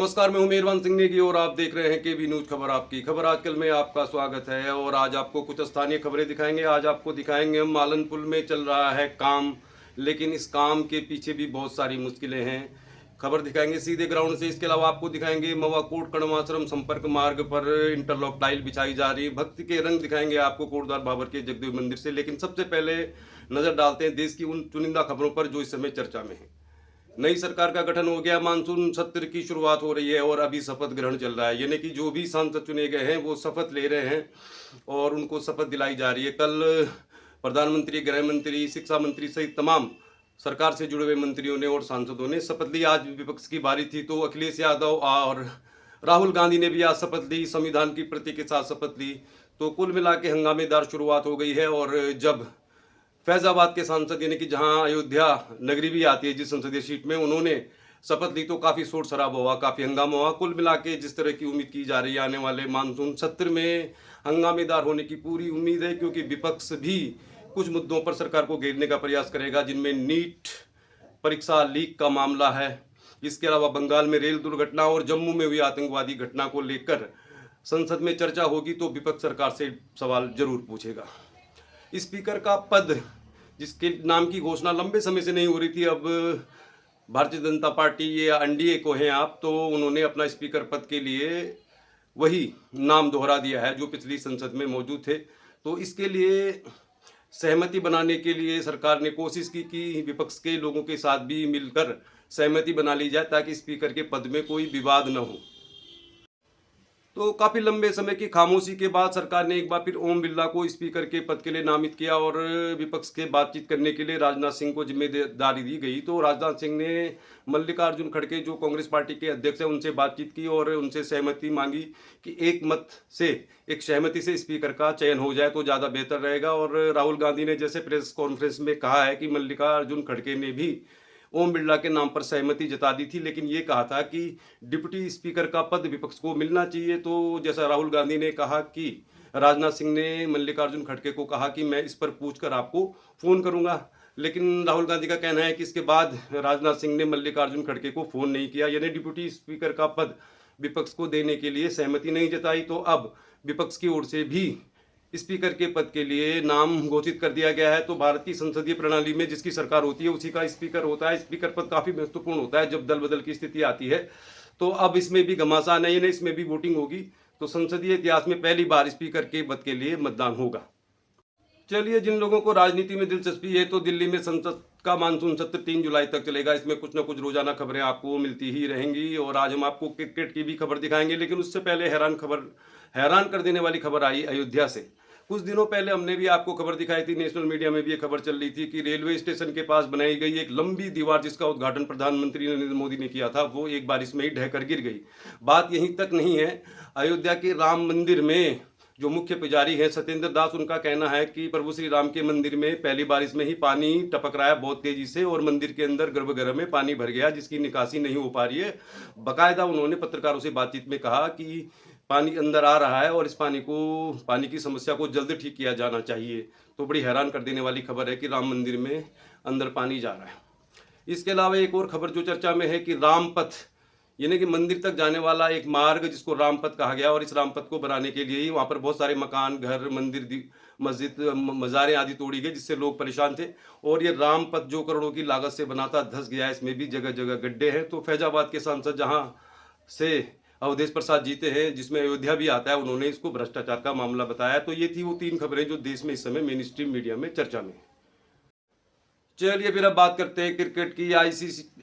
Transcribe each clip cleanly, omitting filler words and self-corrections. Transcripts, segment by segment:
नमस्कार, मैं हूं मेहरबान सिंह नेगी और आप देख रहे हैं केबी न्यूज खबर। आपकी खबर आजकल में आपका स्वागत है और आज आपको कुछ स्थानीय खबरें दिखाएंगे। आज आपको दिखाएंगे मालन पुल में चल रहा है काम, लेकिन इस काम के पीछे भी बहुत सारी मुश्किलें हैं। खबर दिखाएंगे सीधे ग्राउंड से। इसके अलावा आपको दिखाएंगे मवाकोट कड़माश्रम संपर्क मार्ग पर इंटरलॉक टाइल बिछाई जा रही। भक्ति के रंग दिखाएंगे आपको कोटद्वार बाबर के जगदेव मंदिर से। लेकिन सबसे पहले नजर डालते हैं देश की उन चुनिंदा खबरों पर जो इस समय चर्चा में है। नई सरकार का गठन हो गया, मानसून सत्र की शुरुआत हो रही है और अभी शपथ ग्रहण चल रहा है। यानी कि जो भी सांसद चुने गए हैं वो शपथ ले रहे हैं और उनको शपथ दिलाई जा रही है। कल प्रधानमंत्री, गृह मंत्री, शिक्षा मंत्री सहित तमाम सरकार से जुड़े हुए मंत्रियों ने और सांसदों ने शपथ ली। आज विपक्ष की बारी थी तो अखिलेश यादव और राहुल गांधी ने भी आज शपथ ली, संविधान की प्रति के साथ शपथ ली। तो कुल मिला के हंगामेदार शुरुआत हो गई है। और जब फैजाबाद के सांसद यानी कि जहां अयोध्या नगरी भी आती है जिस संसदीय सीट में, उन्होंने शपथ ली तो काफ़ी शोर शराबा हुआ, काफ़ी हंगामा हुआ। कुल मिला के जिस तरह की उम्मीद की जा रही है आने वाले मानसून सत्र में हंगामेदार होने की पूरी उम्मीद है, क्योंकि विपक्ष भी कुछ मुद्दों पर सरकार को घेरने का प्रयास करेगा, जिनमें नीट परीक्षा लीक का मामला है। इसके अलावा बंगाल में रेल दुर्घटना और जम्मू में हुई आतंकवादी घटना को लेकर संसद में चर्चा होगी तो विपक्ष सरकार से सवाल जरूर पूछेगा। स्पीकर का पद जिसके नाम की घोषणा लंबे समय से नहीं हो रही थी, अब भारतीय जनता पार्टी या एनडीए को हैं आप, तो उन्होंने अपना स्पीकर पद के लिए वही नाम दोहरा दिया है जो पिछली संसद में मौजूद थे। तो इसके लिए सहमति बनाने के लिए सरकार ने कोशिश की कि विपक्ष के लोगों के साथ भी मिलकर सहमति बना ली जाए ताकि स्पीकर के पद में कोई विवाद न हो। तो काफ़ी लंबे समय की खामोशी के बाद सरकार ने एक बार फिर ओम बिरला को स्पीकर के पद के लिए नामित किया और विपक्ष के बातचीत करने के लिए राजनाथ सिंह को जिम्मेदारी दी गई। तो राजनाथ सिंह ने मल्लिकार्जुन खड़गे जो कांग्रेस पार्टी के अध्यक्ष हैं उनसे बातचीत की और उनसे सहमति मांगी कि एक सहमति से स्पीकर का चयन हो जाए तो ज़्यादा बेहतर रहेगा। और राहुल गांधी ने जैसे प्रेस कॉन्फ्रेंस में कहा है कि मल्लिकार्जुन खड़गे ने भी ओम बिरला के नाम पर सहमति जता दी थी, लेकिन ये कहा था कि डिप्टी स्पीकर का पद विपक्ष को मिलना चाहिए। तो जैसा राहुल गांधी ने कहा कि राजनाथ सिंह ने मल्लिकार्जुन खड़गे को कहा कि मैं इस पर पूछकर आपको फ़ोन करूंगा, लेकिन राहुल गांधी का कहना है कि इसके बाद राजनाथ सिंह ने मल्लिकार्जुन खड़गे को फ़ोन नहीं किया, यानी डिप्टी स्पीकर का पद विपक्ष को देने के लिए सहमति नहीं जताई। तो अब विपक्ष की ओर से भी स्पीकर के पद के लिए नाम घोषित कर दिया गया है। तो भारत की संसदीय प्रणाली में जिसकी सरकार होती है उसी का स्पीकर होता है। स्पीकर पद काफ़ी महत्वपूर्ण होता है जब दल बदल की स्थिति आती है। तो अब इसमें भी घमासान है, नहीं इसमें भी वोटिंग होगी। तो संसदीय इतिहास में पहली बार स्पीकर के पद के लिए मतदान होगा। चलिए, जिन लोगों को राजनीति में दिलचस्पी है तो दिल्ली में संसद का मानसून सत्र 3 जुलाई तक चलेगा। इसमें कुछ न कुछ रोजाना खबरें आपको मिलती ही रहेंगी और आज हम आपको क्रिकेट की भी खबर दिखाएंगे। लेकिन उससे पहले हैरान कर देने वाली खबर आई अयोध्या से। कुछ दिनों पहले हमने भी आपको खबर दिखाई थी, नेशनल मीडिया में भी ये खबर चल रही थी कि रेलवे स्टेशन के पास बनाई गई एक लंबी दीवार जिसका उद्घाटन प्रधानमंत्री नरेंद्र मोदी ने किया था, वो एक बारिश में ही ढहकर गिर गई। बात यहीं तक नहीं है, अयोध्या के राम मंदिर में जो मुख्य पुजारी हैं सत्येंद्र दास, उनका कहना है कि प्रभु श्री राम के मंदिर में पहली बारिश में ही पानी टपक रहा है बहुत तेजी से और मंदिर के अंदर गर्भगृह में पानी भर गया जिसकी निकासी नहीं हो पा रही है। बाकायदा उन्होंने पत्रकारों से बातचीत में कहा कि पानी अंदर आ रहा है और इस पानी की समस्या को जल्द ठीक किया जाना चाहिए। तो बड़ी हैरान कर देने वाली खबर है कि राम मंदिर में अंदर पानी जा रहा है। इसके अलावा एक और खबर जो चर्चा में है कि रामपथ यानी कि मंदिर तक जाने वाला एक मार्ग जिसको रामपथ कहा गया और इस रामपथ को बनाने के लिए ही वहाँ पर बहुत सारे मकान, घर, मंदिर, मस्जिद, मज़ारें आदि तोड़ी गई जिससे लोग परेशान थे। और ये रामपथ जो करोड़ों की लागत से बना था धंस गया, इसमें भी जगह जगह गड्ढे हैं। तो फैजाबाद के सांसद जहाँ से अवधेश प्रसाद जीते हैं जिसमें अयोध्या भी आता है, उन्होंने इसको भ्रष्टाचार का मामला बताया। तो ये थी वो 3 खबरें जो देश में इस समय मेन स्ट्रीम मीडिया में चर्चा में। चलिए फिर अब बात करते हैं क्रिकेट की।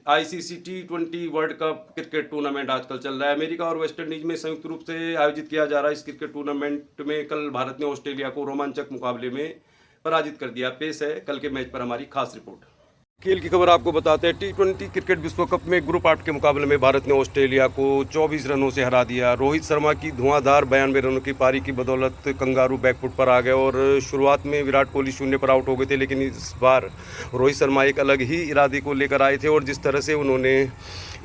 ICC T20 world cup cricket tournament आजकल चल रहा है। अमेरिका और वेस्ट इंडीज में संयुक्त रूप से आयोजित किया जा रहा है। इस क्रिकेट टूर्नामेंट में कल भारत ने ऑस्ट्रेलिया को रोमांचक मुकाबले में पराजित कर दिया। पेश है कल के मैच पर हमारी खास रिपोर्ट। खेल की खबर आपको बताते हैं। T20 क्रिकेट विश्व कप में ग्रुप 8 के मुकाबले में भारत ने ऑस्ट्रेलिया को 24 रनों से हरा दिया। रोहित शर्मा की धुआंधार 92 रनों की पारी की बदौलत कंगारू बैकफुट पर आ गए और शुरुआत में विराट कोहली 0 पर आउट हो गए थे, लेकिन इस बार रोहित शर्मा एक अलग ही इरादे को लेकर आए थे और जिस तरह से उन्होंने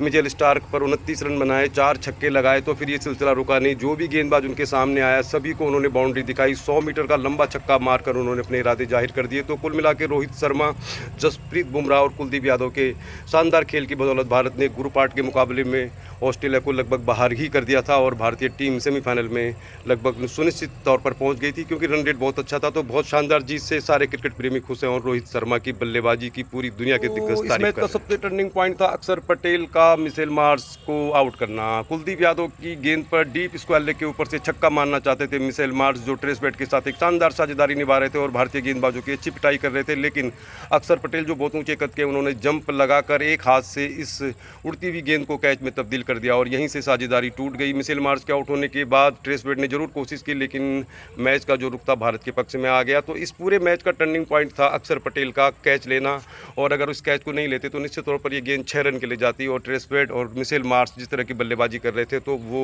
मिचेल स्टार्क पर 29 रन बनाए, 4 छक्के लगाए, तो फिर ये सिलसिला रुका नहीं। जो भी गेंदबाज उनके सामने आया सभी को उन्होंने बाउंड्री दिखाई। 100 मीटर का लंबा छक्का मारकर उन्होंने अपने इरादे जाहिर कर दिए। तो कुल मिला के रोहित शर्मा, जसप्रीत बुमराह और कुलदीप यादव के शानदार खेल की बदौलत भारत ने ग्रुप 8 के मुकाबले में ऑस्ट्रेलिया को लगभग बाहर ही कर दिया था और भारतीय टीम सेमीफाइनल में लगभग सुनिश्चित तौर पर पहुंच गई थी, क्योंकि रन रेट बहुत अच्छा था। तो बहुत शानदार जीत से सारे क्रिकेट प्रेमी खुश हैं और रोहित शर्मा की बल्लेबाजी की पूरी दुनिया के दिग्गज तारीफ कर रहे हैं। इस मैच का सबसे टर्निंग पॉइंट था अक्षर पटेल का मिचेल मार्श को आउट करना। कुलदीप यादव की गेंद पर डीप स्क्वायर लेग के ऊपर से छक्का मारना चाहते थे मिचेल मार्श, जो ट्रेस बैट के साथ एक शानदार साझेदारी निभा रहे थे और भारतीय गेंदबाजों की अच्छी पिटाई कर रहे थे। लेकिन अक्षर पटेल जो बहुत ऊंचे कद के, उन्होंने जंप लगाकर एक हाथ से इस उड़ती हुई गेंद को कैच में तब्दील कर दिया और यहीं से साझेदारी टूट गई। मिचेल मार्श के आउट होने के बाद ट्रेस बैट ने जरूर कोशिश की, लेकिन मैच का जो रुख था भारत के पक्ष में आ गया। तो इस पूरे मैच का टर्निंग पॉइंट था अक्षर पटेल का कैच लेना, और अगर उस कैच को नहीं लेते तो निश्चित तौर पर ये गेंद 6 रन के लिए जाती। और ट्रेस बैट और मिचेल मार्श जिस तरह की बल्लेबाजी कर रहे थे तो वो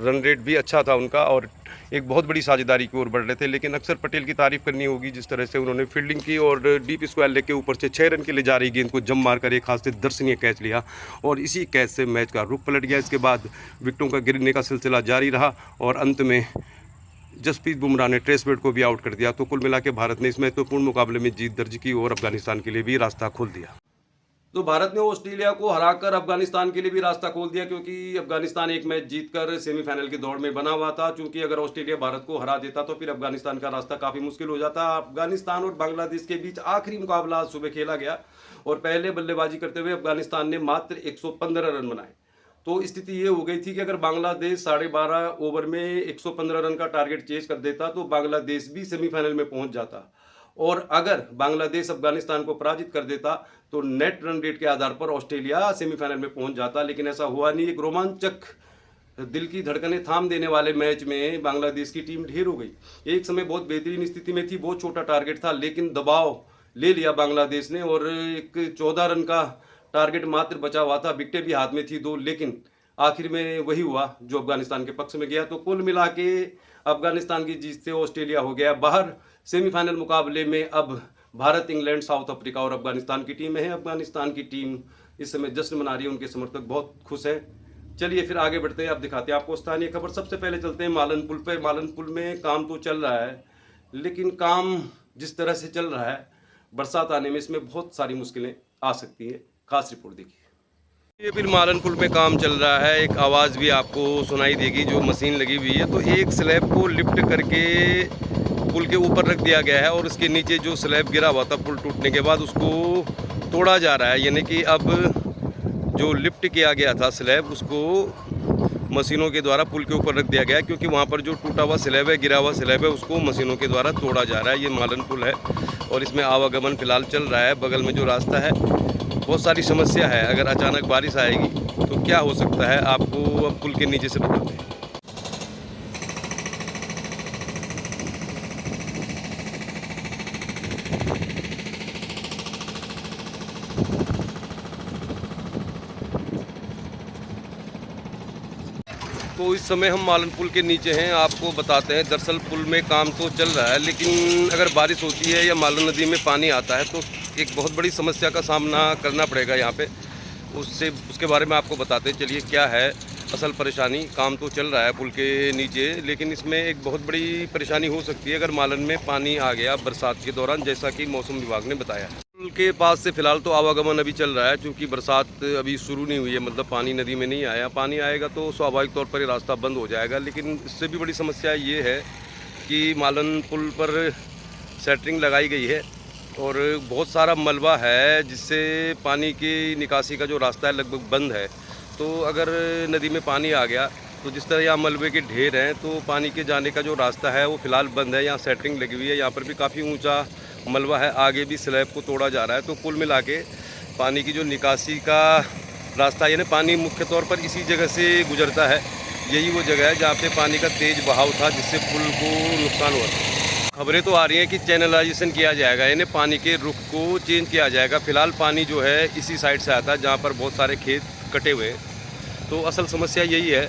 रन रेट भी अच्छा था उनका और एक बहुत बड़ी साझेदारी की ओर बढ़ रहे थे। लेकिन अक्षर पटेल की तारीफ करनी होगी, जिस तरह से उन्होंने फील्डिंग की और डीप स्क्वायर लेग के ऊपर से 6 रन के लिए जा रही गेंद को जम मारकर एक हाथ से दर्शनीय कैच लिया और इसी कैच से मैच का रुख पलट गया। इसके बाद विकेटों का गिरने का सिलसिला जारी रहा और अंत में जसप्रीत बुमराह ने ट्रेस बैट को भी आउट कर दिया। तो कुल मिला के भारत ने इस महत्वपूर्ण मुकाबले में जीत दर्ज की और अफगानिस्तान के लिए भी रास्ता खोल दिया। तो भारत ने ऑस्ट्रेलिया को हराकर अफगानिस्तान के लिए भी रास्ता खोल दिया, क्योंकि अफगानिस्तान एक मैच जीतकर सेमीफाइनल की दौड़ में बना हुआ था। चूंकि अगर ऑस्ट्रेलिया भारत को हरा देता तो फिर अफगानिस्तान का रास्ता काफ़ी मुश्किल हो जाता। अफगानिस्तान और बांग्लादेश के बीच आखिरी मुकाबला आज सुबह खेला गया और पहले बल्लेबाजी करते हुए अफगानिस्तान ने मात्र 115 रन बनाए। तो स्थिति ये हो गई थी कि अगर बांग्लादेश 12.5 ओवर में 115 रन का टारगेट चेज कर देता तो बांग्लादेश भी सेमीफाइनल में पहुंच जाता, और अगर बांग्लादेश अफगानिस्तान को पराजित कर देता तो नेट रन रेट के आधार पर ऑस्ट्रेलिया सेमीफाइनल में पहुंच जाता। लेकिन ऐसा हुआ नहीं। एक रोमांचक, दिल की धड़कनें थाम देने वाले मैच में बांग्लादेश की टीम ढेर हो गई। एक समय बहुत बेहतरीन स्थिति में थी, बहुत छोटा टारगेट था, लेकिन दबाव ले लिया बांग्लादेश ने और एक 14 रन का टारगेट मात्र बचा हुआ था। विकेटें भी हाथ में थी 2, लेकिन आखिर में वही हुआ जो अफगानिस्तान के पक्ष में गया। तो कुल मिला के अफगानिस्तान की जीत से ऑस्ट्रेलिया हो गया बाहर। सेमीफाइनल मुकाबले में अब भारत, इंग्लैंड, साउथ अफ्रीका और अफगानिस्तान की टीमें हैं। अफगानिस्तान की टीम इस समय जश्न मना रही है, उनके समर्थक बहुत खुश हैं। चलिए फिर आगे बढ़ते हैं, अब दिखाते हैं आपको स्थानीय खबर। सबसे पहले चलते हैं मालन पुल पे। मालन पुल में काम तो चल रहा है, लेकिन काम जिस तरह से चल रहा है, बरसात आने में इसमें बहुत सारी मुश्किलें आ सकती हैं। खास रिपोर्ट देखिए। ये फिर मालन पुल में काम चल रहा है। एक आवाज़ भी आपको सुनाई देगी, जो मशीन लगी हुई है। तो एक स्लैब को लिफ्ट करके पुल के ऊपर रख दिया गया है और उसके नीचे जो स्लैब गिरा हुआ था पुल टूटने के बाद, उसको तोड़ा जा रहा है। यानी कि अब जो लिफ्ट किया गया था स्लैब, उसको मशीनों के द्वारा पुल के ऊपर रख दिया गया है, क्योंकि वहाँ पर जो टूटा हुआ स्लैब है, गिरा हुआ स्लैब है, उसको मशीनों के द्वारा तोड़ा जा रहा है। ये मालन पुल है और इसमें आवागमन फिलहाल चल रहा है। बगल में जो रास्ता है, बहुत सारी समस्या है। अगर अचानक बारिश आएगी तो क्या हो सकता है, आपको अब पुल के नीचे से बताते हैं। तो इस समय हम मालन पुल के नीचे हैं, आपको बताते हैं। दरअसल पुल में काम तो चल रहा है, लेकिन अगर बारिश होती है या मालन नदी में पानी आता है तो एक बहुत बड़ी समस्या का सामना करना पड़ेगा यहाँ पे। उसके बारे में आपको बताते हैं। चलिए क्या है असल परेशानी। काम तो चल रहा है पुल के नीचे, लेकिन इसमें एक बहुत बड़ी परेशानी हो सकती है अगर मालन में पानी आ गया बरसात के दौरान, जैसा कि मौसम विभाग ने बताया। पुल के पास से फिलहाल तो आवागमन अभी चल रहा है, क्योंकि बरसात अभी शुरू नहीं हुई है, मतलब पानी नदी में नहीं आया। पानी आएगा तो स्वाभाविक तौर पर ये रास्ता बंद हो जाएगा। लेकिन इससे भी बड़ी समस्या ये है कि मालन पुल पर सेटरिंग लगाई गई है और बहुत सारा मलबा है, जिससे पानी की निकासी का जो रास्ता है लगभग बंद है। तो अगर नदी में पानी आ गया तो जिस तरह यहाँ मलबे के ढेर हैं, तो पानी के जाने का जो रास्ता है वो फ़िलहाल बंद है। यहाँ सेटरिंग लगी हुई है, यहाँ पर भी काफ़ी ऊंचा मलबा है, आगे भी स्लैब को तोड़ा जा रहा है। तो कुल मिला के पानी की जो निकासी का रास्ता, यानी पानी मुख्य तौर पर इसी जगह से गुजरता है। यही वो जगह है जहाँ पे पानी का तेज़ बहाव था, जिससे पुल को नुकसान हुआ था। खबरें तो आ रही हैं कि चैनलाइजेशन किया जाएगा, यानी पानी के रुख को चेंज किया जाएगा। फ़िलहाल पानी जो है इसी साइड से आता है जहाँ पर बहुत सारे खेत कटे हुए। तो असल समस्या यही है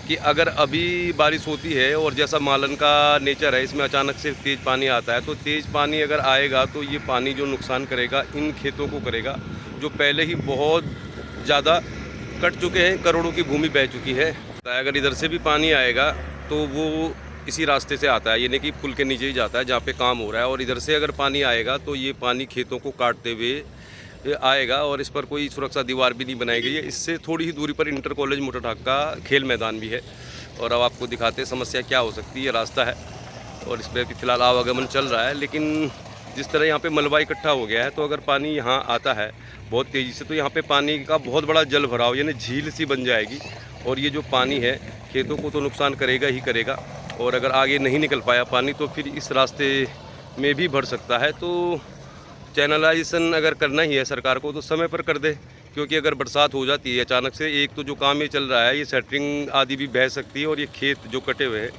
कि अगर अभी बारिश होती है और जैसा मालन का नेचर है, इसमें अचानक से तेज़ पानी आता है, तो तेज़ पानी अगर आएगा तो ये पानी जो नुकसान करेगा इन खेतों को करेगा, जो पहले ही बहुत ज़्यादा कट चुके हैं, करोड़ों की भूमि बह चुकी है। अगर इधर से भी पानी आएगा तो वो इसी रास्ते से आता है, यानी कि पुल के नीचे ही जाता है जहाँ पे काम हो रहा है। और इधर से अगर पानी आएगा तो ये पानी खेतों को काटते हुए आएगा और इस पर कोई सुरक्षा दीवार भी नहीं बनाई गई है। इससे थोड़ी ही दूरी पर इंटर कॉलेज मोटरठाक का खेल मैदान भी है। और अब आपको दिखाते हैं समस्या क्या हो सकती है। ये रास्ता है और इस पर भी फ़िलहाल आवागमन चल रहा है, लेकिन जिस तरह यहाँ पे मलबा इकट्ठा हो गया है तो अगर पानी यहाँ आता है बहुत तेज़ी से तो यहाँ पे पानी का बहुत बड़ा जल भराव यानी झील सी बन जाएगी। और ये जो पानी है खेतों को तो नुकसान करेगा ही करेगा, और अगर आगे नहीं निकल पाया पानी तो फिर इस रास्ते में भी भर सकता है। तो चैनलाइजेशन अगर करना ही है सरकार को तो समय पर कर दे, क्योंकि अगर बरसात हो जाती है अचानक से, एक तो जो काम ये चल रहा है ये सेटरिंग आदि भी बह सकती है और ये खेत जो कटे हुए हैं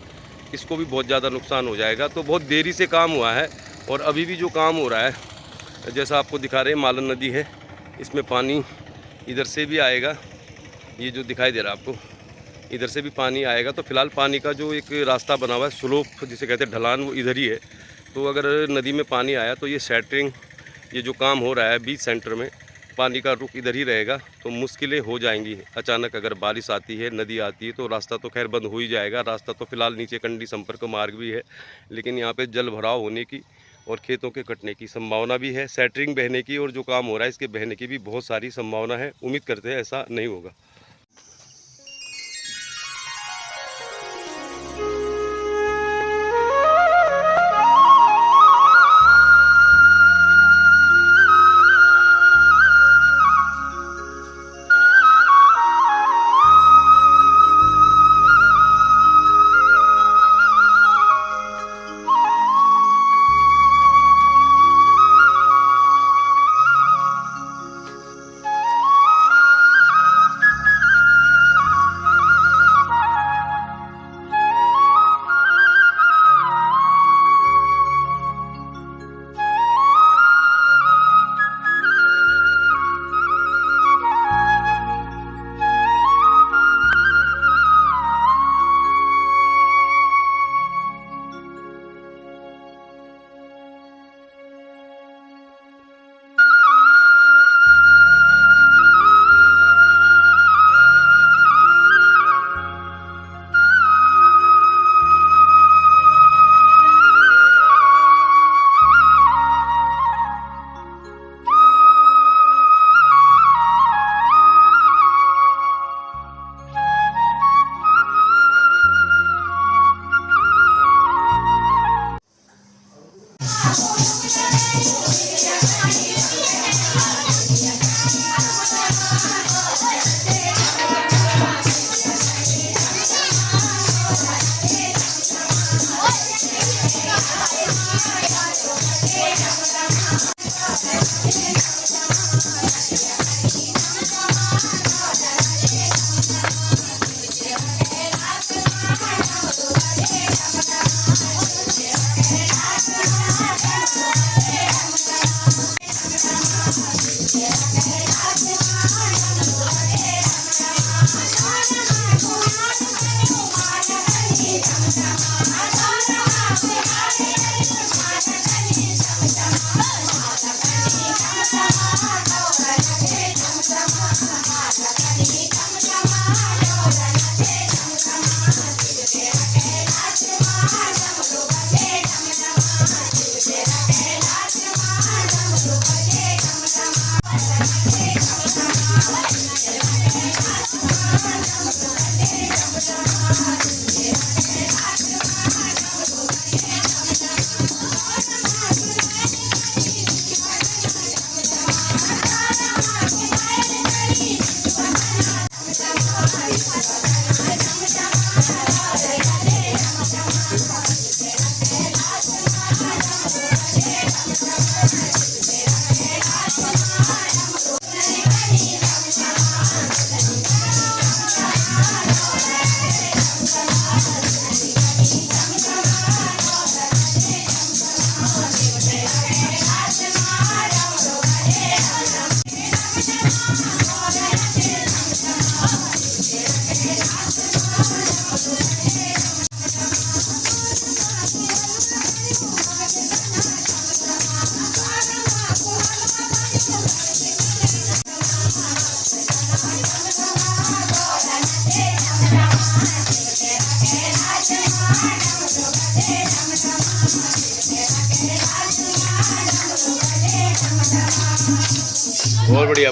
इसको भी बहुत ज़्यादा नुकसान हो जाएगा। तो बहुत देरी से काम हुआ है और अभी भी जो काम हो रहा है जैसा आपको दिखा रहे हैं, मालन नदी है, इसमें पानी इधर से भी आएगा, ये जो दिखाई दे रहा है आपको, इधर से भी पानी आएगा। तो फिलहाल पानी का जो एक रास्ता बना हुआ है, स्लोप जिसे कहते हैं ढलान, वो इधर ही है। तो अगर नदी में पानी आया तो ये सेटरिंग, ये जो काम हो रहा है बीच सेंटर में, पानी का रुख इधर ही रहेगा तो मुश्किलें हो जाएंगी। अचानक अगर बारिश आती है, नदी आती है तो रास्ता तो खैर बंद हो ही जाएगा। रास्ता तो फिलहाल नीचे कंडी संपर्क मार्ग भी है, लेकिन यहाँ पे जल भराव होने की और खेतों के कटने की संभावना भी है। सेटरिंग बहने की और जो काम हो रहा है इसके बहने की भी बहुत सारी संभावना है। उम्मीद करते हैं ऐसा नहीं होगा। बहुत बढ़िया।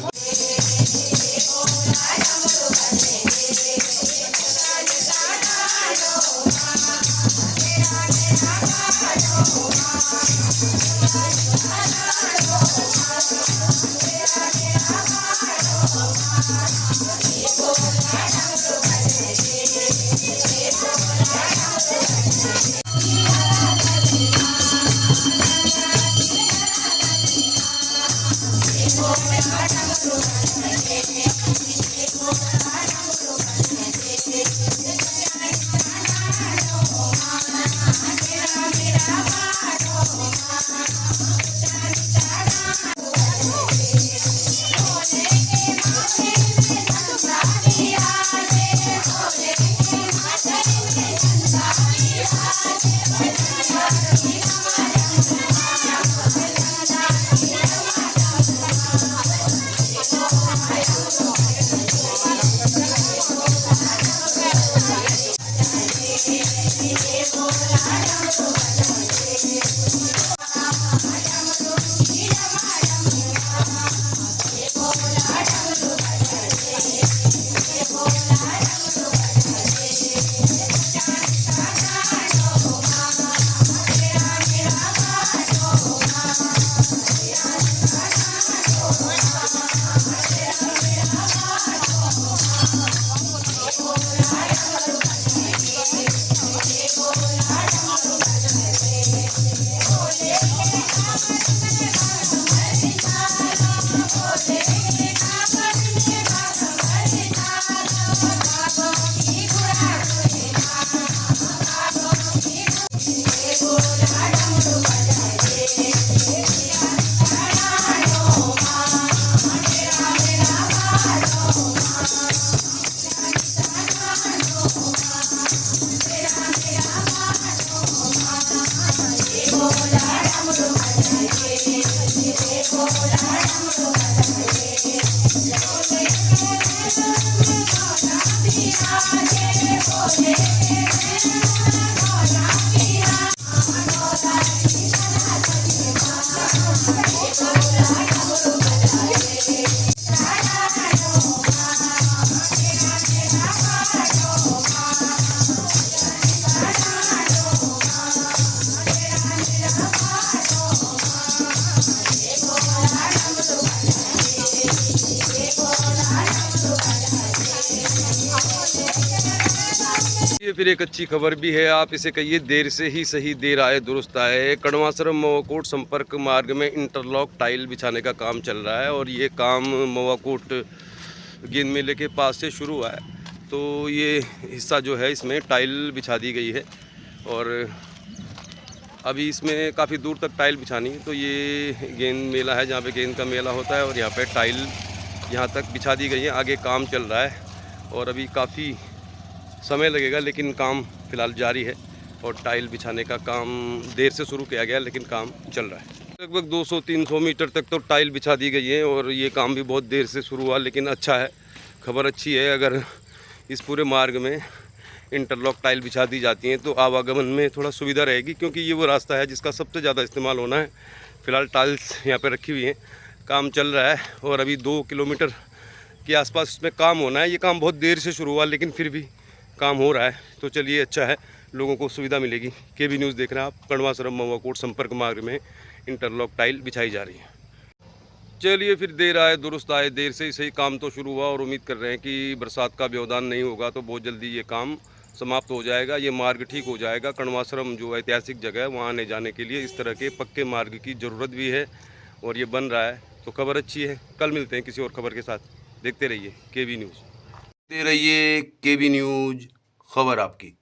ये फिर एक अच्छी खबर भी है, आप इसे कहिए देर से ही सही, देर आए दुरुस्त आए। कड़वासरम मवाकोट संपर्क मार्ग में इंटरलॉक टाइल बिछाने का काम चल रहा है और ये काम मवाकोट गेंद मेले के पास से शुरू हुआ है। तो ये हिस्सा जो है इसमें टाइल बिछा दी गई है और अभी इसमें काफ़ी दूर तक टाइल बिछानी। तो ये गेंद मेला है जहाँ पे गेंद का मेला होता है और यहाँ पे टाइल यहाँ तक बिछा दी गई है। आगे काम चल रहा है और अभी काफ़ी समय लगेगा लेकिन काम फ़िलहाल जारी है और टाइल बिछाने का काम देर से शुरू किया गया लेकिन काम चल रहा है। लगभग 200-300 मीटर तक तो टाइल बिछा दी गई है और ये काम भी बहुत देर से शुरू हुआ लेकिन अच्छा है, खबर अच्छी है। अगर इस पूरे मार्ग में इंटरलॉक टाइल बिछा दी जाती हैं तो आवागमन में थोड़ा सुविधा रहेगी, क्योंकि ये वो रास्ता है जिसका सबसे ज़्यादा इस्तेमाल होना है। फ़िलहाल टाइल्स यहाँ पर रखी हुई हैं, काम चल रहा है और अभी 2 किलोमीटर के आसपास इसमें काम होना है। ये काम बहुत देर से शुरू हुआ लेकिन फिर भी काम हो रहा है, तो चलिए अच्छा है, लोगों को सुविधा मिलेगी। केबी न्यूज़ देख रहे हैं आप। कड़वासरम मवाकोट संपर्क मार्ग में इंटरलॉक टाइल बिछाई जा रही है। चलिए फिर देर आए दुरुस्त आए, देर से ही सही, काम तो शुरू हुआ और उम्मीद कर रहे हैं कि बरसात का व्यवधान नहीं होगा तो बहुत जल्दी ये काम समाप्त हो जाएगा, ये मार्ग ठीक हो जाएगा। कड़वासरम जो ऐतिहासिक जगह है वहाँ आने जाने के लिए इस तरह के पक्के मार्ग की ज़रूरत भी है और ये बन रहा है, तो खबर अच्छी है। कल मिलते हैं किसी और खबर के साथ, देखते रहिए केबी न्यूज़। दे रहिए केबी न्यूज़, खबर आपकी।